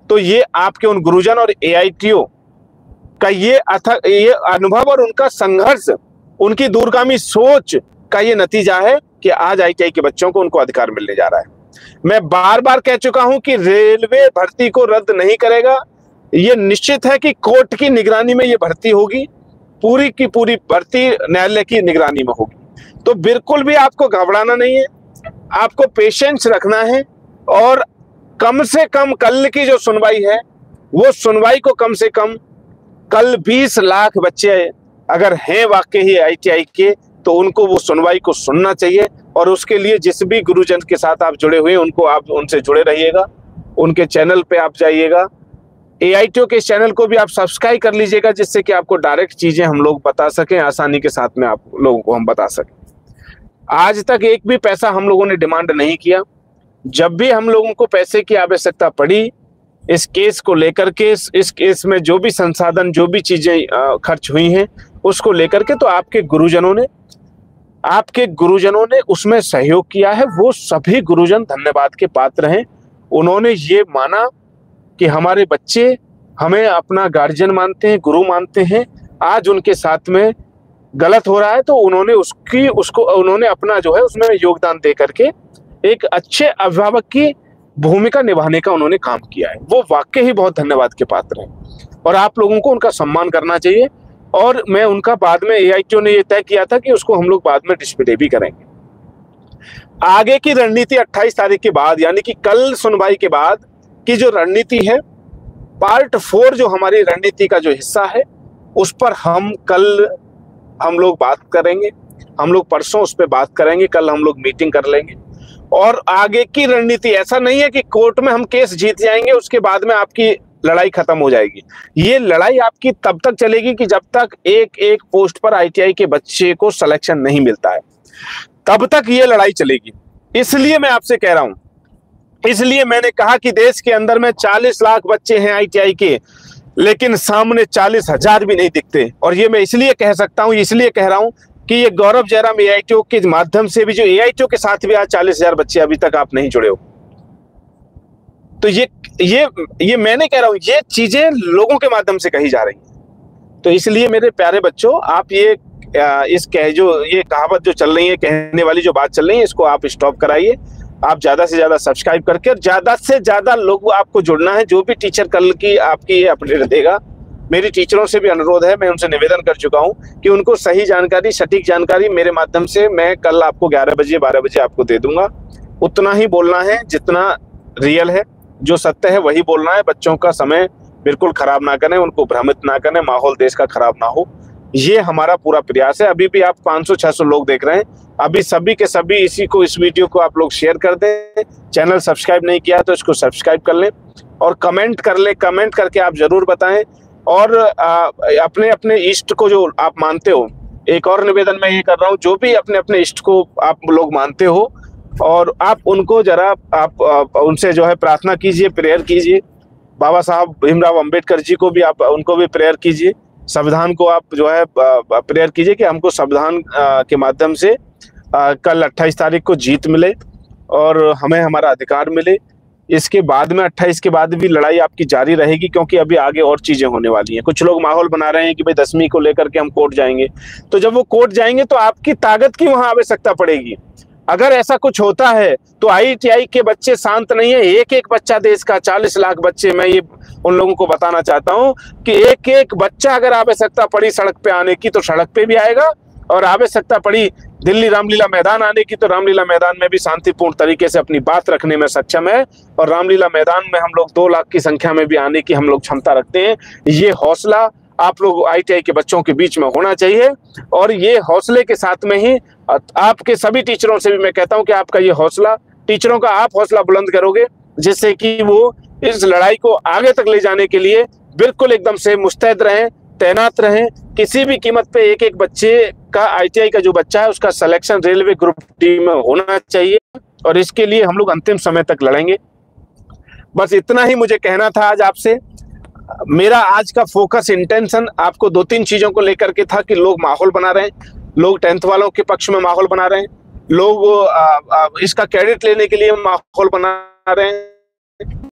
तो ये आपके उन गुरुजन और एआईटीओ का ये अनुभव और उनका संघर्ष, उनकी दूरगामी सोच का ये नतीजा है कि आज आईटीआई के बच्चों को उनको अधिकार मिलने जा रहा है। मैं बार बार कह चुका हूं कि रेलवे भर्ती को रद्द नहीं करेगा। ये निश्चित है कि कोर्ट की निगरानी में ये भर्ती होगी, पूरी की पूरी भर्ती न्यायालय की निगरानी में होगी। तो बिल्कुल भी आपको घबराना नहीं है, आपको पेशेंस रखना है और कम से कम कल की जो सुनवाई है वो सुनवाई को कम से कम कल 20 लाख बच्चे अगर हैं वाकई ही आईटीआई के, तो उनको वो सुनवाई को सुनना चाहिए। और उसके लिए जिस भी गुरुजन के साथ आप जुड़े हुए हैं उनको आप उनसे जुड़े रहिएगा, उनके चैनल पे आप जाइएगा, एआईटीओ के चैनल को भी आप सब्सक्राइब कर लीजिएगा, जिससे कि आपको डायरेक्ट चीजें हम लोग बता सकें, आसानी के साथ में आप लोगों को हम बता सकें। आज तक एक भी पैसा हम लोगों ने डिमांड नहीं किया। जब भी हम लोगों को पैसे की आवश्यकता पड़ी इस केस को लेकर के, इस केस में जो भी संसाधन, जो भी चीजें खर्च हुई हैं उसको लेकर के, तो आपके गुरुजनों ने उसमें सहयोग किया है। वो सभी गुरुजन धन्यवाद के पात्र हैं। उन्होंने ये माना कि हमारे बच्चे हमें अपना गार्जियन मानते हैं, गुरु मानते हैं, आज उनके साथ में गलत हो रहा है तो उन्होंने अपना जो है उसमें योगदान दे करके एक अच्छे अभिभावक की भूमिका निभाने का उन्होंने काम किया है। वो वाकई ही बहुत धन्यवाद के पात्र हैं और आप लोगों को उनका सम्मान करना चाहिए। और मैं उनका बाद में, एआईटीओ ने ये तय किया था कि उसको हम लोग बाद में डिस्प्ले भी करेंगे। आगे की रणनीति 28 तारीख के बाद, यानी कि कल सुनवाई के बाद की जो रणनीति है, पार्ट 4 जो हमारी रणनीति का जो हिस्सा है, उस पर हम लोग बात करेंगे। हम लोग परसों उस पर बात करेंगे, कल हम लोग मीटिंग कर लेंगे। और आगे की रणनीति ऐसा नहीं है कि कोर्ट में हम केस जीत जाएंगे उसके बाद में आपकी लड़ाई खत्म हो जाएगी। ये लड़ाई आपकी तब तक चलेगी कि जब तक एक एक पोस्ट पर आईटीआई के बच्चे को सिलेक्शन नहीं मिलता है, तब तक ये लड़ाई चलेगी। इसलिए मैं आपसे कह रहा हूं, इसलिए मैंने कहा कि देश के अंदर में 40 लाख बच्चे हैं आईटीआई के, लेकिन सामने 40,000 भी नहीं दिखते। और ये मैं इसलिए कह सकता हूं, इसलिए कह रहा हूं कि ये गौरव जयराम एआईटीओ के माध्यम से भी, जो एआईटीओ के साथ भी आज 40,000 बच्चे अभी तक आप नहीं जुड़े हो, तो ये मैंने कह रहा हूं, ये चीजें लोगों के माध्यम से कही जा रही हैं। तो इसलिए मेरे प्यारे बच्चों, आप ये कहावत जो चल रही है, कहने वाली जो बात चल रही है, इसको आप स्टॉप कराइए। आप ज्यादा से ज्यादा सब्सक्राइब करके और ज्यादा से ज्यादा लोग आपको जुड़ना है। जो भी टीचर कल की आपकी अपडेट देगा, मेरी टीचरों से भी अनुरोध है, मैं उनसे निवेदन कर चुका हूं कि उनको सही जानकारी, सटीक जानकारी मेरे माध्यम से मैं कल आपको 11 बजे 12 बजे आपको दे दूंगा। उतना ही बोलना है जितना रियल है, जो सत्य है वही बोलना है। बच्चों का समय बिल्कुल खराब ना करें, उनको भ्रमित ना करें, माहौल देश का खराब ना हो, ये हमारा पूरा प्रयास है। अभी भी आप 500-600 लोग देख रहे हैं, अभी सभी के सभी इस वीडियो को आप लोग शेयर कर दें। चैनल सब्सक्राइब नहीं किया तो इसको सब्सक्राइब कर लें और कमेंट कर ले, कमेंट करके आप जरूर बताएं। और अपने अपने इष्ट को जो आप मानते हो, एक और निवेदन मैं ये कर रहा हूँ, जो भी अपने अपने इष्ट को आप लोग मानते हो, और आप उनको जरा आप उनसे जो है प्रार्थना कीजिए, प्रेयर कीजिए। बाबा साहब भीमराव अंबेडकर जी को भी आप उनको भी प्रेयर कीजिए। संविधान को आप जो है प्रेयर कीजिए कि हमको संविधान के माध्यम से कल 28 तारीख को जीत मिले और हमें हमारा अधिकार मिले। इसके बाद में 28 के बाद भी लड़ाई आपकी जारी रहेगी, क्योंकि अभी आगे और चीजें होने वाली हैं। कुछ लोग माहौल बना रहे हैं कि भाई 10वीं को लेकर के हम कोर्ट जाएंगे, तो जब वो कोर्ट जाएंगे तो आपकी ताकत की वहां आवश्यकता पड़ेगी। अगर ऐसा कुछ होता है तो आईटीआई के बच्चे शांत नहीं है। एक एक बच्चा देश का 40 लाख बच्चे, मैं ये उन लोगों को बताना चाहता हूं कि एक एक बच्चा अगर आवश्यकता पड़ी सड़क पे आने की तो सड़क पे भी आएगा, और आवश्यकता पड़ी दिल्ली रामलीला मैदान आने की तो रामलीला मैदान में भी शांतिपूर्ण तरीके से अपनी बात रखने में सक्षम है। और रामलीला मैदान में हम लोग 2 लाख की संख्या में भी आने की हम लोग क्षमता रखते हैं। ये हौसला आप लोग आईटीआई के बच्चों के बीच में होना चाहिए। और ये हौसले के साथ में ही आपके सभी टीचरों से भी मैं कहता हूं कि आपका ये हौसला, टीचरों का आप हौसला बुलंद करोगे, जिससे कि वो इस लड़ाई को आगे तक ले जाने के लिए बिल्कुल एकदम से मुस्तैद रहें, तैनात रहें। किसी भी कीमत पे एक एक बच्चे का, आईटीआई का जो बच्चा है उसका सिलेक्शन रेलवे ग्रुप डी में होना चाहिए, और इसके लिए हम लोग अंतिम समय तक लड़ेंगे। बस इतना ही मुझे कहना था आज आपसे। मेरा आज का फोकस, इंटेंशन आपको 2-3 चीजों को लेकर के था कि लोग माहौल बना रहे हैं, लोग 10th वालों के पक्ष में माहौल बना रहे हैं, लोग इसका क्रेडिट लेने के लिए माहौल बना रहे हैं।